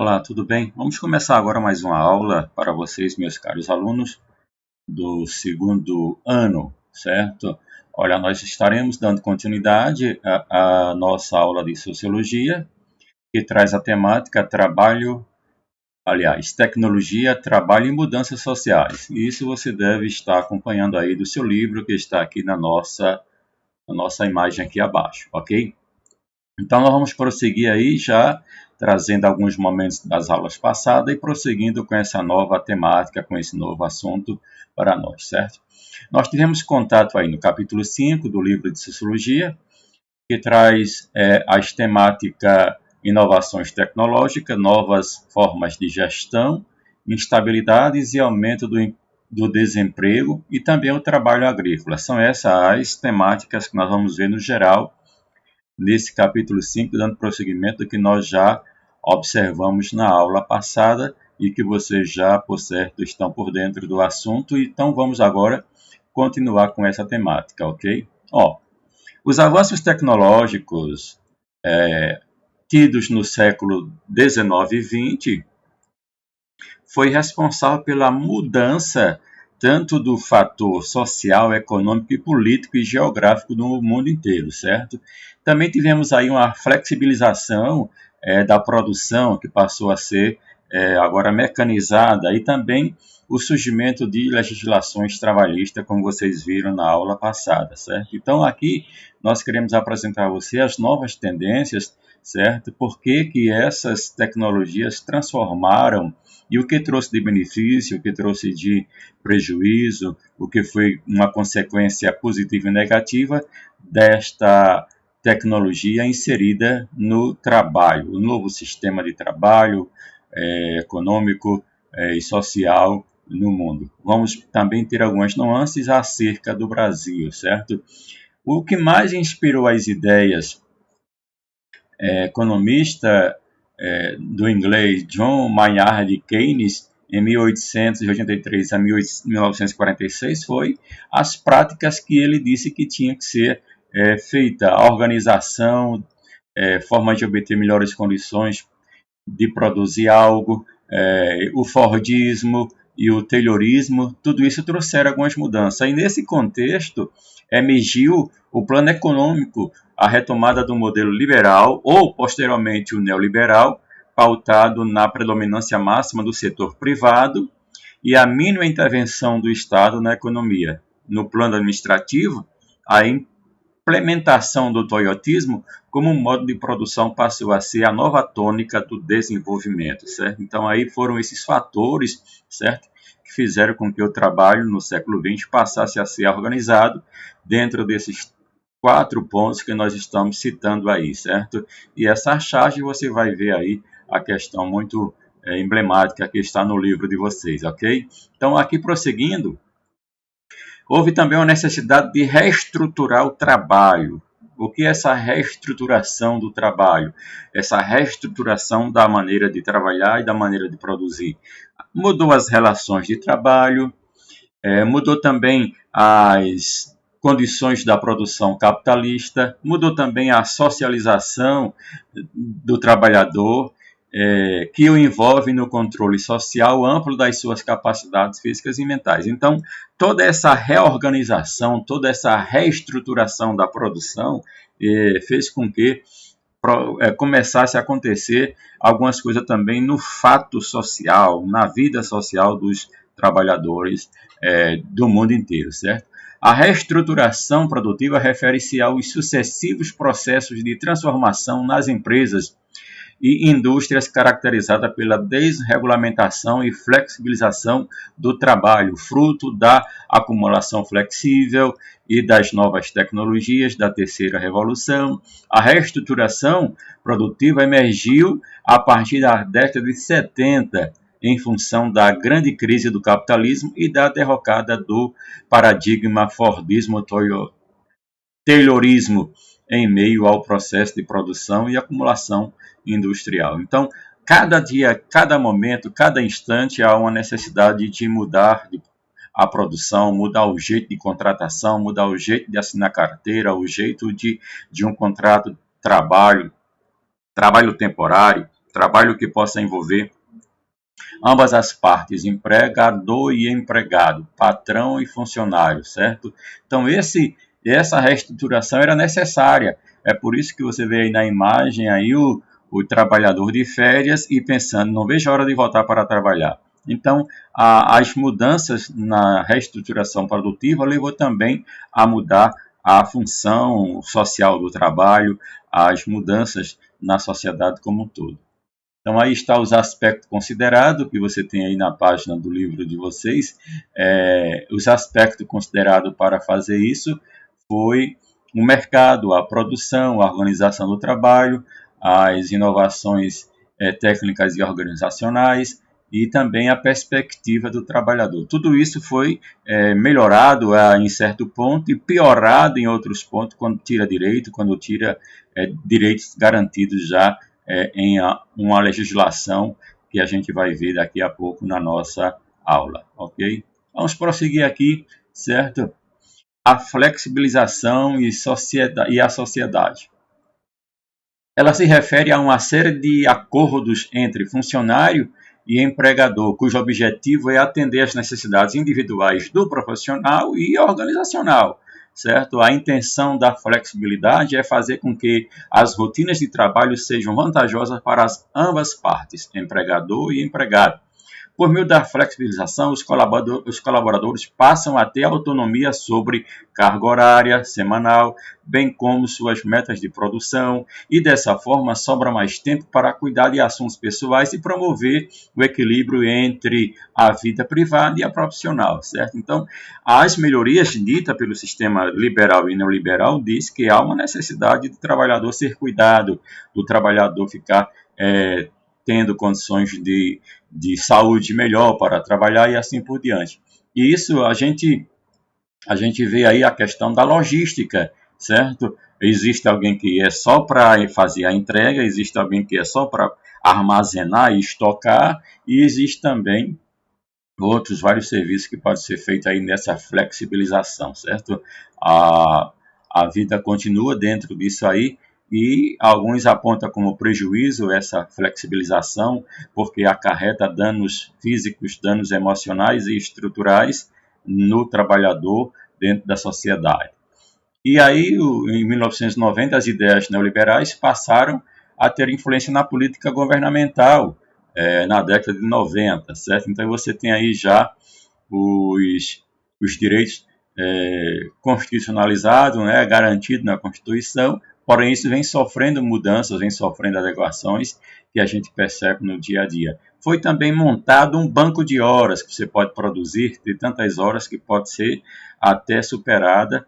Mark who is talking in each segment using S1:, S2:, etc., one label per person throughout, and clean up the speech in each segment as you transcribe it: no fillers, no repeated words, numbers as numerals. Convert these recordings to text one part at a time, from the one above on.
S1: Olá, tudo bem? Vamos começar agora mais uma aula para vocês, meus caros alunos do segundo ano, certo? Olha, nós estaremos dando continuidade à nossa aula de Sociologia, que traz a temática tecnologia, trabalho e mudanças sociais. E isso você deve estar acompanhando aí do seu livro, que está aqui na nossa imagem aqui abaixo, ok? Então, nós vamos prosseguir aí já trazendo alguns momentos das aulas passadas e prosseguindo com essa nova temática, com esse novo assunto para nós, certo? Nós tivemos contato aí no capítulo 5 do livro de Sociologia, que traz as temáticas inovações tecnológicas, novas formas de gestão, instabilidades e aumento do desemprego e também o trabalho agrícola. São essas as temáticas que nós vamos ver no geral nesse capítulo 5, dando prosseguimento do que nós já observamos na aula passada e que vocês já, por certo, estão por dentro do assunto. Então, vamos agora continuar com essa temática, ok? Os avanços tecnológicos tidos no século XIX e XX foi responsável pela mudança tanto do fator social, econômico e político e geográfico no mundo inteiro, certo? Também tivemos aí uma flexibilização da produção, que passou a ser agora mecanizada, e também o surgimento de legislações trabalhistas, como vocês viram na aula passada, certo? Então, aqui nós queremos apresentar a você as novas tendências, certo? Por que essas tecnologias transformaram e o que trouxe de benefício, o que trouxe de prejuízo, o que foi uma consequência positiva e negativa desta tecnologia inserida no trabalho, o novo sistema de trabalho econômico e social no mundo. Vamos também ter algumas nuances acerca do Brasil, certo? O que mais inspirou as ideias economista do inglês John Maynard Keynes, em 1883 a 1946, foi as práticas que ele disse que tinha que ser feita, a organização, forma de obter melhores condições de produzir algo, o Fordismo e o Taylorismo, tudo isso trouxeram algumas mudanças. E nesse contexto, emergiu o plano econômico, a retomada do modelo liberal, ou posteriormente o neoliberal, pautado na predominância máxima do setor privado e a mínima intervenção do Estado na economia. No plano administrativo, a implementação do toyotismo como modo de produção passou a ser a nova tônica do desenvolvimento, certo? Então aí foram esses fatores, certo, que fizeram com que o trabalho no século XX passasse a ser organizado dentro desses 4 pontos que nós estamos citando aí, certo? E essa charge você vai ver aí a questão muito emblemática que está no livro de vocês, ok? Então aqui prosseguindo, houve também uma necessidade de reestruturar o trabalho. O que é essa reestruturação do trabalho? Essa reestruturação da maneira de trabalhar e da maneira de produzir. Mudou as relações de trabalho, mudou também as condições da produção capitalista, mudou também a socialização do trabalhador, que o envolve no controle social amplo das suas capacidades físicas e mentais. Então, toda essa reorganização, toda essa reestruturação da produção fez com que começasse a acontecer algumas coisas também no fato social, na vida social dos trabalhadores do mundo inteiro, certo? A reestruturação produtiva refere-se aos sucessivos processos de transformação nas empresas e indústrias caracterizada pela desregulamentação e flexibilização do trabalho, fruto da acumulação flexível e das novas tecnologias da terceira revolução. A reestruturação produtiva emergiu a partir da década de 70, em função da grande crise do capitalismo e da derrocada do paradigma Fordismo-Taylorismo em meio ao processo de produção e acumulação industrial. Então, cada dia, cada momento, cada instante há uma necessidade de mudar a produção, mudar o jeito de contratação, mudar o jeito de assinar carteira, o jeito de um contrato de trabalho temporário, trabalho que possa envolver ambas as partes, empregador e empregado, patrão e funcionário, certo? Então, essa reestruturação era necessária. É por isso que você vê aí na imagem aí o trabalhador de férias e pensando, não vejo a hora de voltar para trabalhar. Então, as mudanças na reestruturação produtiva levou também a mudar a função social do trabalho, as mudanças na sociedade como um todo. Então, aí está os aspectos considerados, que você tem aí na página do livro de vocês. Os aspectos considerados para fazer isso foi o mercado, a produção, a organização do trabalho, as inovações técnicas e organizacionais e também a perspectiva do trabalhador. Tudo isso foi melhorado em certo ponto e piorado em outros pontos quando tira direito, quando tira direitos garantidos já em uma legislação que a gente vai ver daqui a pouco na nossa aula, ok? Vamos prosseguir aqui, certo? A flexibilização e a sociedade. Ela se refere a uma série de acordos entre funcionário e empregador, cujo objetivo é atender às necessidades individuais do profissional e organizacional, certo? A intenção da flexibilidade é fazer com que as rotinas de trabalho sejam vantajosas para ambas partes, empregador e empregado. Por meio da flexibilização, os colaboradores passam a ter autonomia sobre carga horária, semanal, bem como suas metas de produção, e dessa forma sobra mais tempo para cuidar de assuntos pessoais e promover o equilíbrio entre a vida privada e a profissional, certo? Então, as melhorias ditas pelo sistema liberal e neoliberal diz que há uma necessidade do trabalhador ser cuidado, do trabalhador ficar tendo condições de saúde melhor para trabalhar e assim por diante. E isso a gente vê aí a questão da logística, certo? Existe alguém que é só para fazer a entrega, existe alguém que é só para armazenar e estocar, e existe também outros vários serviços que podem ser feitos aí nessa flexibilização, certo? A vida continua dentro disso aí, e alguns apontam como prejuízo essa flexibilização, porque acarreta danos físicos, danos emocionais e estruturais no trabalhador dentro da sociedade. E aí, em 1990, as ideias neoliberais passaram a ter influência na política governamental, na década de 90, certo? Então, você tem aí já os direitos constitucionalizados, né, garantidos na Constituição, porém isso vem sofrendo mudanças, vem sofrendo adequações que a gente percebe no dia a dia. Foi também montado um banco de horas que você pode produzir, de tantas horas que pode ser até superada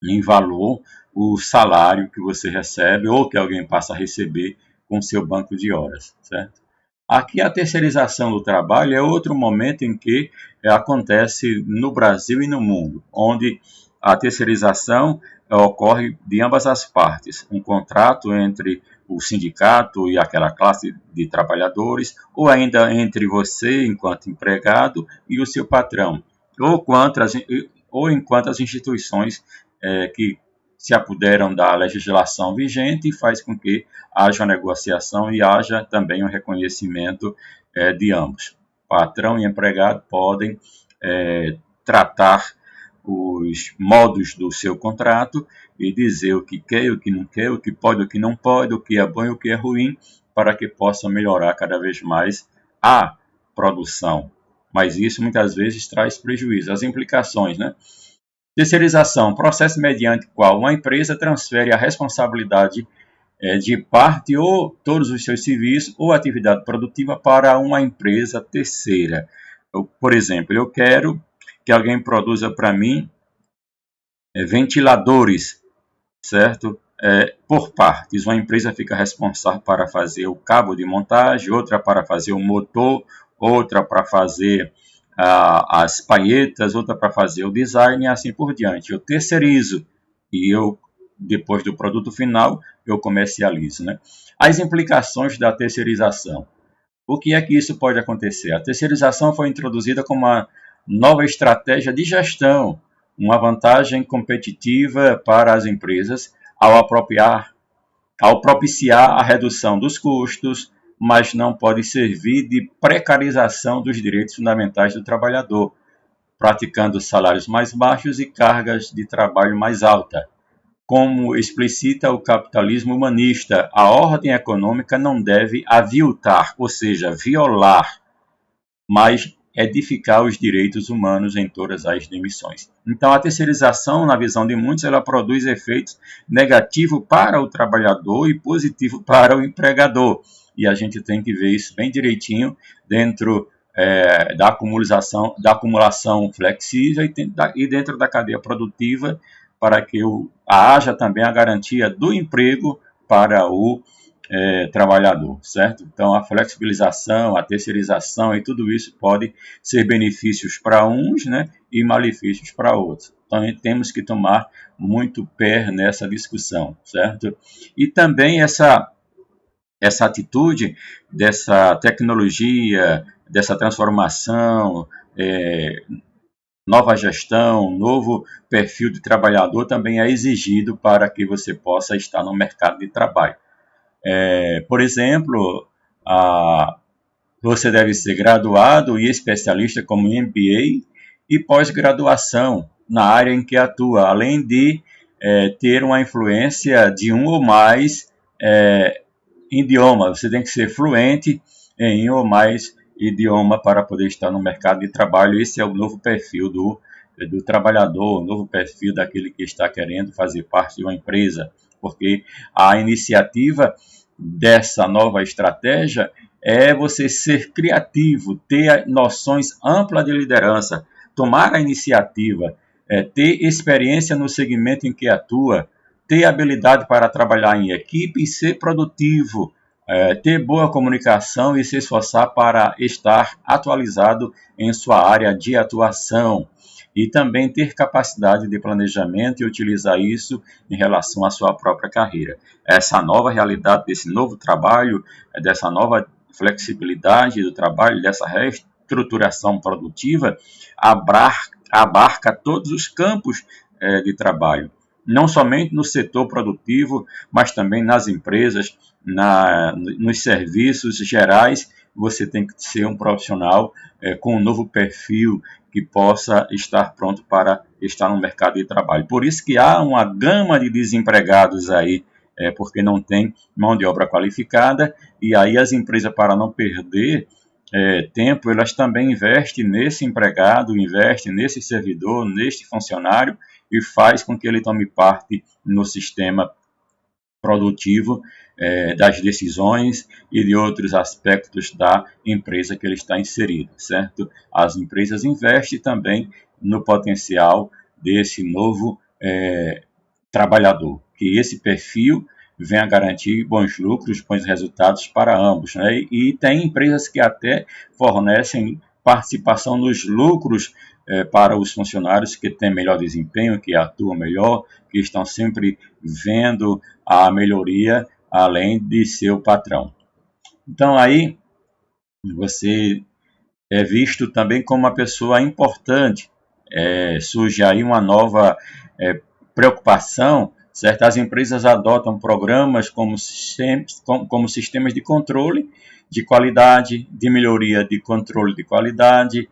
S1: em valor o salário que você recebe ou que alguém passa a receber com seu banco de horas, certo? Aqui a terceirização do trabalho é outro momento em que acontece no Brasil e no mundo, onde a terceirização ocorre de ambas as partes, um contrato entre o sindicato e aquela classe de trabalhadores, ou ainda entre você, enquanto empregado, e o seu patrão, ou enquanto as instituições que se apoderam da legislação vigente e faz com que haja negociação e haja também um reconhecimento de ambos. Patrão e empregado podem tratar os modos do seu contrato e dizer o que quer, o que não quer, o que pode, o que não pode, o que é bom e o que é ruim, para que possam melhorar cada vez mais a produção. Mas isso muitas vezes traz prejuízo. As implicações, né? Terceirização, processo mediante qual uma empresa transfere a responsabilidade de parte ou todos os seus serviços ou atividade produtiva para uma empresa terceira. Por exemplo, eu quero que alguém produza para mim ventiladores, certo? Por partes. Uma empresa fica responsável para fazer o cabo de montagem, outra para fazer o motor, outra para fazer as palhetas, outra para fazer o design e assim por diante. Eu terceirizo e eu, depois do produto final, eu comercializo, né? As implicações da terceirização. O que é que isso pode acontecer? A terceirização foi introduzida como uma nova estratégia de gestão, uma vantagem competitiva para as empresas ao apropriar ao propiciar a redução dos custos, mas não pode servir de precarização dos direitos fundamentais do trabalhador, praticando salários mais baixos e cargas de trabalho mais alta. Como explicita o capitalismo humanista, a ordem econômica não deve aviltar, ou seja, violar, mas edificar os direitos humanos em todas as dimensões. Então, a terceirização, na visão de muitos, ela produz efeitos negativos para o trabalhador e positivo para o empregador. E a gente tem que ver isso bem direitinho dentro da acumulação flexível e dentro da cadeia produtiva, para que haja também a garantia do emprego para o trabalhador, certo? Então, a flexibilização, a terceirização e tudo isso pode ser benefícios para uns, né, e malefícios para outros. Então, temos que tomar muito pé nessa discussão, certo? E também essa atitude dessa tecnologia, dessa transformação, nova gestão, novo perfil de trabalhador também é exigido para que você possa estar no mercado de trabalho. Por exemplo, você deve ser graduado e especialista como MBA e pós-graduação na área em que atua, além de ter uma influência de um ou mais idiomas. Você tem que ser fluente em um ou mais idioma para poder estar no mercado de trabalho. Esse é o novo perfil do trabalhador, o novo perfil daquele que está querendo fazer parte de uma empresa, porque a iniciativa dessa nova estratégia é você ser criativo, ter noções amplas de liderança, tomar a iniciativa, ter experiência no segmento em que atua, ter habilidade para trabalhar em equipe e ser produtivo, ter boa comunicação e se esforçar para estar atualizado em sua área de atuação. E também ter capacidade de planejamento e utilizar isso em relação à sua própria carreira. Essa nova realidade desse novo trabalho, dessa nova flexibilidade do trabalho, dessa reestruturação produtiva, abarca todos os campos de trabalho, não somente no setor produtivo, mas também nas empresas, nos serviços gerais. Você tem que ser um profissional com um novo perfil que possa estar pronto para estar no mercado de trabalho. Por isso que há uma gama de desempregados aí, porque não tem mão de obra qualificada, e aí as empresas, para não perder tempo, elas também investem nesse empregado, investem nesse servidor, neste funcionário, e faz com que ele tome parte no sistema produtivo das decisões e de outros aspectos da empresa que ele está inserido, certo? As empresas investem também no potencial desse novo trabalhador, que esse perfil venha garantir bons lucros, bons resultados para ambos, né? E tem empresas que até fornecem participação nos lucros para os funcionários que têm melhor desempenho, que atuam melhor, que estão sempre vendo a melhoria além de seu patrão. Então aí você é visto também como uma pessoa importante. Surge aí uma nova preocupação, certo? As empresas adotam programas como sistemas de controle de qualidade, de melhoria de controle de qualidade.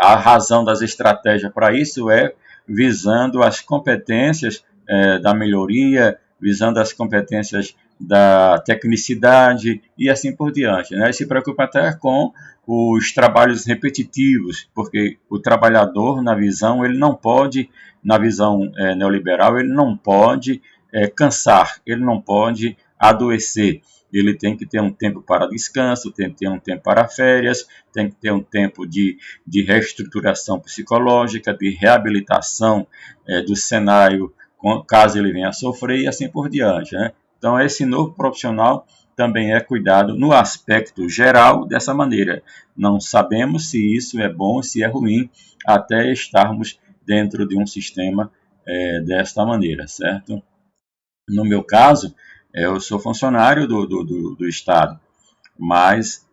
S1: A razão das estratégias para isso é visando as competências da melhoria, visando as competências da tecnicidade e assim por diante, né? Se preocupa até com os trabalhos repetitivos, porque o trabalhador, na visão neoliberal, ele não pode cansar, ele não pode adoecer. Ele tem que ter um tempo para descanso, tem que ter um tempo para férias, tem que ter um tempo de reestruturação psicológica, de reabilitação do cenário, caso ele venha a sofrer, e assim por diante, né? Então, esse novo profissional também é cuidado no aspecto geral dessa maneira. Não sabemos se isso é bom ou se é ruim, até estarmos dentro de um sistema desta maneira, certo? No meu caso, eu sou funcionário do Estado, mas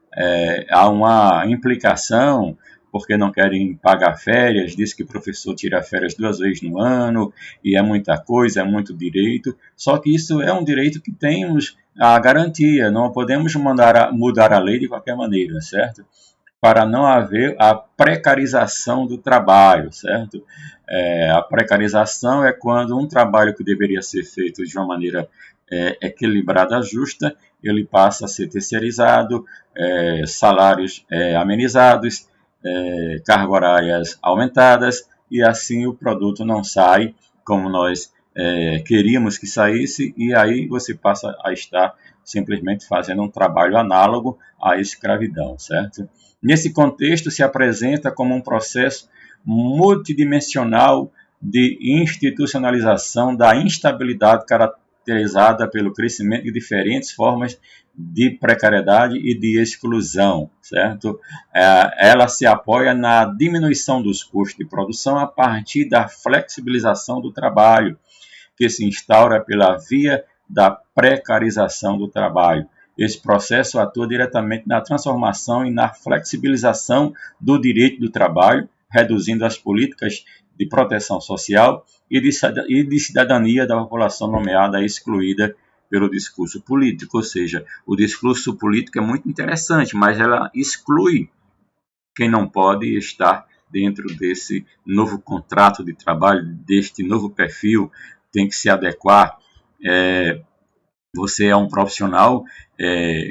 S1: há uma implicação porque não querem pagar férias, diz que o professor tira férias 2 vezes no ano, e é muita coisa, é muito direito. Só que isso é um direito que temos a garantia, não podemos mudar a lei de qualquer maneira, certo? Para não haver a precarização do trabalho, certo? A precarização é quando um trabalho que deveria ser feito de uma maneira equilibrada, justa, ele passa a ser terceirizado, salários amenizados, cargas horárias aumentadas, e assim o produto não sai como nós queríamos que saísse, e aí você passa a estar simplesmente fazendo um trabalho análogo à escravidão, certo? Nesse contexto, se apresenta como um processo multidimensional de institucionalização da instabilidade caracterizada pelo crescimento de diferentes formas de precariedade e de exclusão, certo? Ela se apoia na diminuição dos custos de produção a partir da flexibilização do trabalho, que se instaura pela via da precarização do trabalho. Esse processo atua diretamente na transformação e na flexibilização do direito do trabalho, reduzindo as políticas de proteção social e de cidadania da população nomeada e excluída pelo discurso político. Ou seja, o discurso político é muito interessante, mas ela exclui quem não pode estar dentro desse novo contrato de trabalho, deste novo perfil, tem que se adequar. Você é um profissional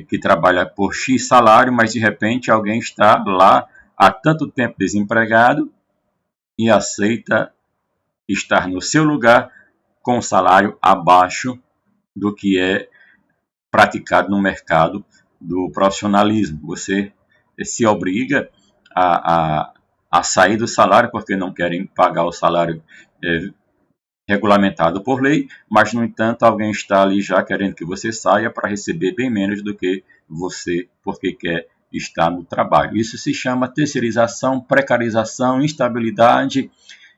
S1: que trabalha por X salário, mas de repente alguém está lá há tanto tempo desempregado e aceita estar no seu lugar com um salário abaixo do que é praticado no mercado do profissionalismo. Você se obriga a sair do salário porque não querem pagar o salário regulamentado por lei, mas, no entanto, alguém está ali já querendo que você saia para receber bem menos do que você, porque quer estar no trabalho. Isso se chama terceirização, precarização, instabilidade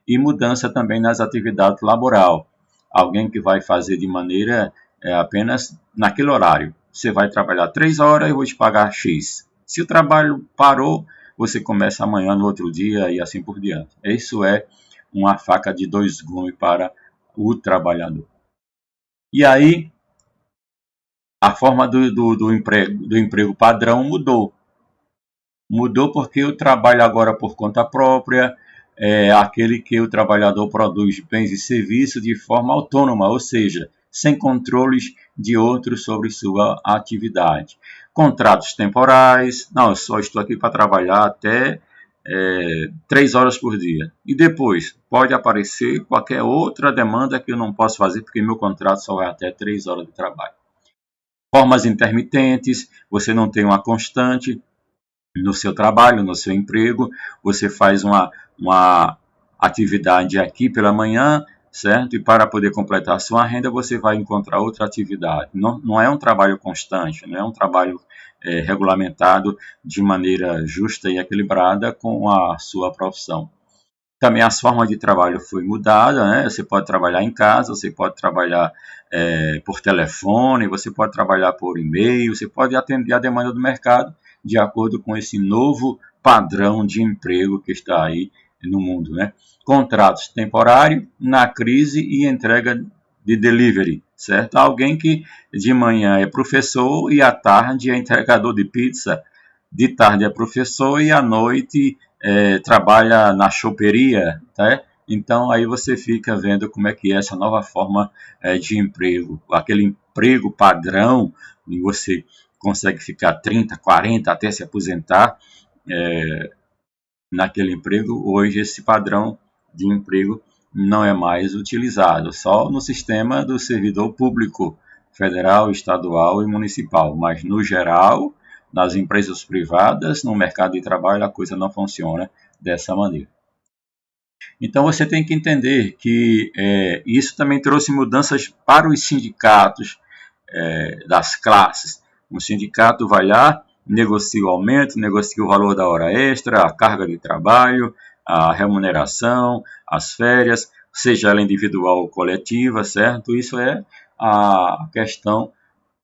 S1: e mudança também nas atividades laboral. Alguém que vai fazer de maneira apenas naquele horário. Você vai trabalhar 3 horas, eu vou te pagar X. Se o trabalho parou, você começa amanhã, no outro dia e assim por diante. Isso é uma faca de 2 gumes para o trabalhador. E aí, a forma do emprego padrão mudou. Mudou porque o trabalho agora por conta própria é aquele que o trabalhador produz bens e serviços de forma autônoma, ou seja, sem controles de outros sobre sua atividade. Contratos temporais, não, eu só estou aqui para trabalhar até 3 horas por dia. E depois pode aparecer qualquer outra demanda que eu não posso fazer porque meu contrato só vai até 3 horas de trabalho. Formas intermitentes, você não tem uma constante no seu trabalho, no seu emprego, você faz uma atividade aqui pela manhã, certo? E para poder completar a sua renda, você vai encontrar outra atividade. Não é um trabalho constante, não é um trabalho regulamentado de maneira justa e equilibrada com a sua profissão. Também as formas de trabalho foi mudada, né? Você pode trabalhar em casa, você pode trabalhar por telefone, você pode trabalhar por e-mail, você pode atender a demanda do mercado de acordo com esse novo padrão de emprego que está aí no mundo, né? Contratos temporários na crise e entrega de delivery, certo? Alguém que de manhã é professor e à tarde é entregador de pizza, de tarde é professor e à noite trabalha na choperia, tá? Então aí você fica vendo como é que é essa nova forma de emprego, aquele emprego padrão, e você consegue ficar 30, 40 até se aposentar naquele emprego. Hoje esse padrão de emprego não é mais utilizado, só no sistema do servidor público, federal, estadual e municipal, mas no geral, nas empresas privadas, no mercado de trabalho, a coisa não funciona dessa maneira. Então você tem que entender que isso também trouxe mudanças para os sindicatos das classes. O sindicato vai lá, negocia o aumento, negocia o valor da hora extra, a carga de trabalho, a remuneração, as férias, seja ela individual ou coletiva, certo? Isso é a questão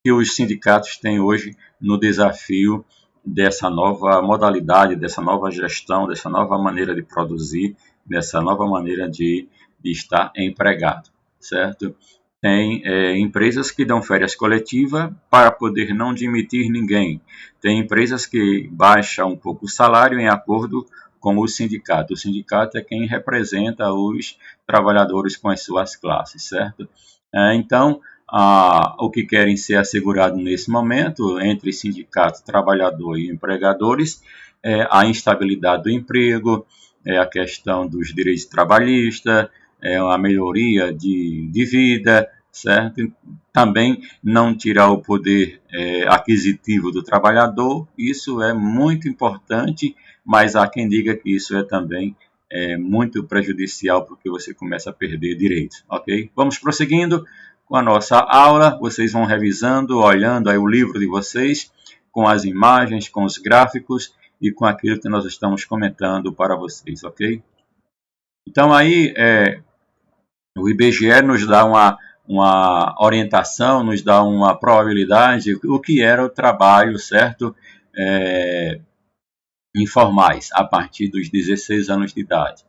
S1: que os sindicatos têm hoje no desafio dessa nova modalidade, dessa nova gestão, dessa nova maneira de produzir, dessa nova maneira de estar empregado, certo? Tem empresas que dão férias coletivas para poder não demitir ninguém. Tem empresas que baixam um pouco o salário em acordo com o sindicato. O sindicato é quem representa os trabalhadores com as suas classes, certo? Então, o que querem ser assegurado nesse momento, entre sindicato, trabalhador e empregadores, é a instabilidade do emprego, é a questão dos direitos trabalhistas, é uma melhoria de vida, certo? Também não tirar o poder aquisitivo do trabalhador, isso é muito importante, mas há quem diga que isso é também muito prejudicial porque você começa a perder direitos, ok? Vamos prosseguindo com a nossa aula, vocês vão revisando, olhando aí o livro de vocês, com as imagens, com os gráficos e com aquilo que nós estamos comentando para vocês, ok? Então aí o IBGE nos dá uma orientação, nos dá uma probabilidade, o que era o trabalho, certo? Informais, a partir dos 16 anos de idade,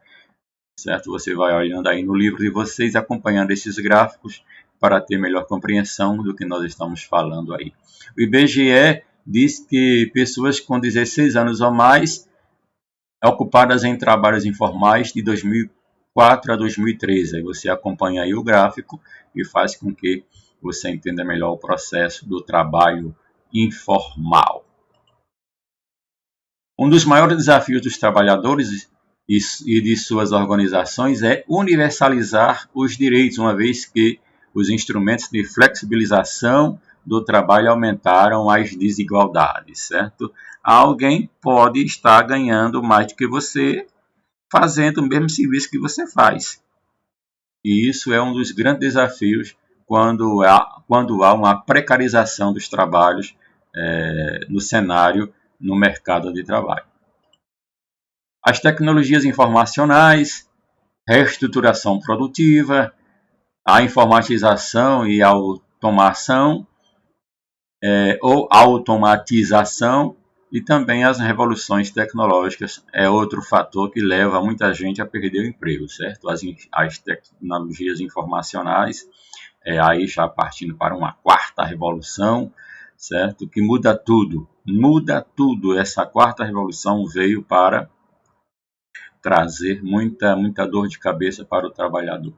S1: certo? Você vai olhando aí no livro de vocês, acompanhando esses gráficos, para ter melhor compreensão do que nós estamos falando aí. O IBGE diz que pessoas com 16 anos ou mais ocupadas em trabalhos informais de 2004 a 2013. Aí você acompanha aí o gráfico e faz com que você entenda melhor o processo do trabalho informal. Um dos maiores desafios dos trabalhadores e de suas organizações é universalizar os direitos, uma vez que os instrumentos de flexibilização do trabalho aumentaram as desigualdades, certo? Alguém pode estar ganhando mais do que você fazendo o mesmo serviço que você faz. E isso é um dos grandes desafios quando há uma precarização dos trabalhos no cenário, no mercado de trabalho. As tecnologias informacionais, reestruturação produtiva, a informatização e automação ou automatização e também as revoluções tecnológicas é outro fator que leva muita gente a perder o emprego, certo? As tecnologias informacionais, aí já partindo para uma quarta revolução, certo? Que muda tudo, Essa quarta revolução veio para trazer muita dor de cabeça para o trabalhador.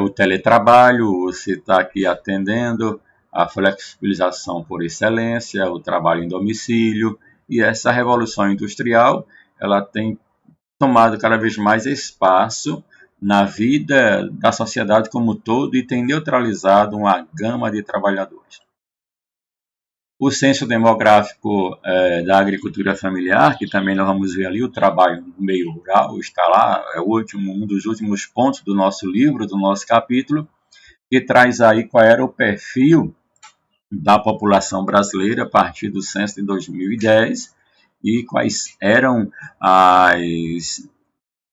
S1: O teletrabalho, você está aqui atendendo, a flexibilização por excelência, o trabalho em domicílio, e essa revolução industrial, ela tem tomado cada vez mais espaço na vida da sociedade como um todo e tem neutralizado uma gama de trabalhadores. O censo demográfico da agricultura familiar, que também nós vamos ver ali, o trabalho no meio rural, está lá, é um dos últimos pontos do nosso livro, do nosso capítulo, que traz aí qual era o perfil da população brasileira a partir do censo de 2010 e quais eram as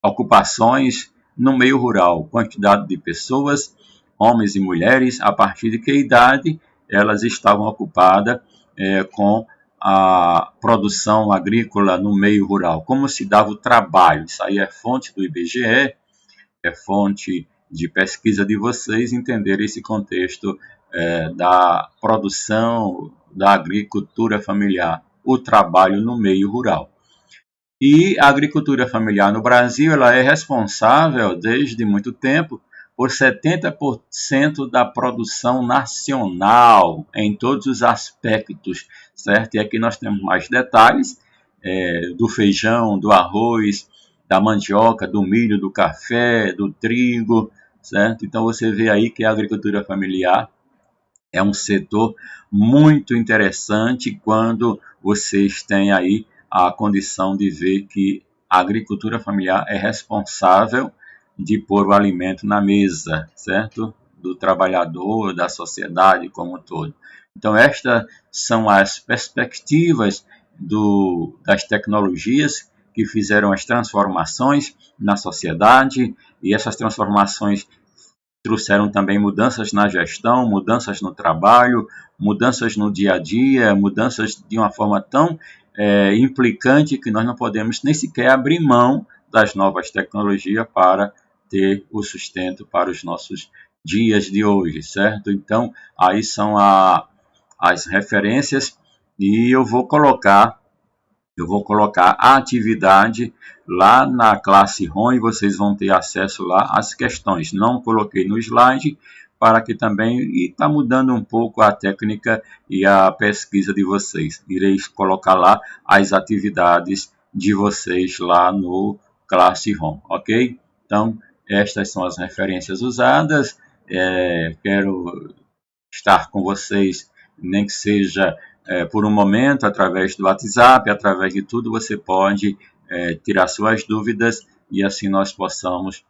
S1: ocupações no meio rural, quantidade de pessoas, homens e mulheres, a partir de que idade elas estavam ocupadas com a produção agrícola no meio rural, como se dava o trabalho. Isso aí é fonte do IBGE, é fonte de pesquisa de vocês entenderem esse contexto da produção da agricultura familiar, o trabalho no meio rural. E a agricultura familiar no Brasil ela é responsável desde muito tempo por 70% da produção nacional em todos os aspectos, certo? E aqui nós temos mais detalhes do feijão, do arroz, da mandioca, do milho, do café, do trigo, certo? Então você vê aí que a agricultura familiar é um setor muito interessante quando vocês têm aí a condição de ver que a agricultura familiar é responsável de pôr o alimento na mesa, certo? Do trabalhador, da sociedade como um todo. Então, estas são as perspectivas das tecnologias que fizeram as transformações na sociedade, e essas transformações trouxeram também mudanças na gestão, mudanças no trabalho, mudanças no dia a dia, mudanças de uma forma tão implicante que nós não podemos nem sequer abrir mão das novas tecnologias para ter o sustento para os nossos dias de hoje, certo? Então, aí são as referências e eu vou colocar a atividade lá na classe ROM e vocês vão ter acesso lá às questões. Não coloquei no slide para que também está mudando um pouco a técnica e a pesquisa de vocês. Irei colocar lá as atividades de vocês lá no classe ROM, ok? Então, estas são as referências usadas. Quero estar com vocês, nem que seja por um momento, através do WhatsApp, através de tudo, você pode tirar suas dúvidas e assim nós possamos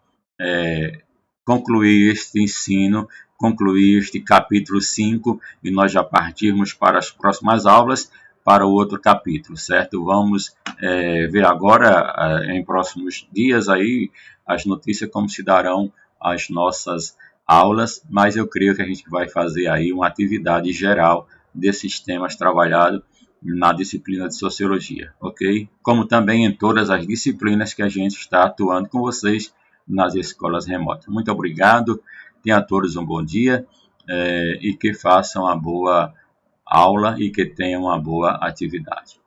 S1: concluir este ensino, concluir este capítulo 5 e nós já partirmos para as próximas aulas, para o outro capítulo, certo? Vamos ver agora, em próximos dias, aí, as notícias como se darão as nossas aulas, mas eu creio que a gente vai fazer aí uma atividade geral desses temas trabalhados na disciplina de Sociologia, ok? Como também em todas as disciplinas que a gente está atuando com vocês nas escolas remotas. Muito obrigado, tenham a todos um bom dia e que façam uma boa aula e que tenham uma boa atividade.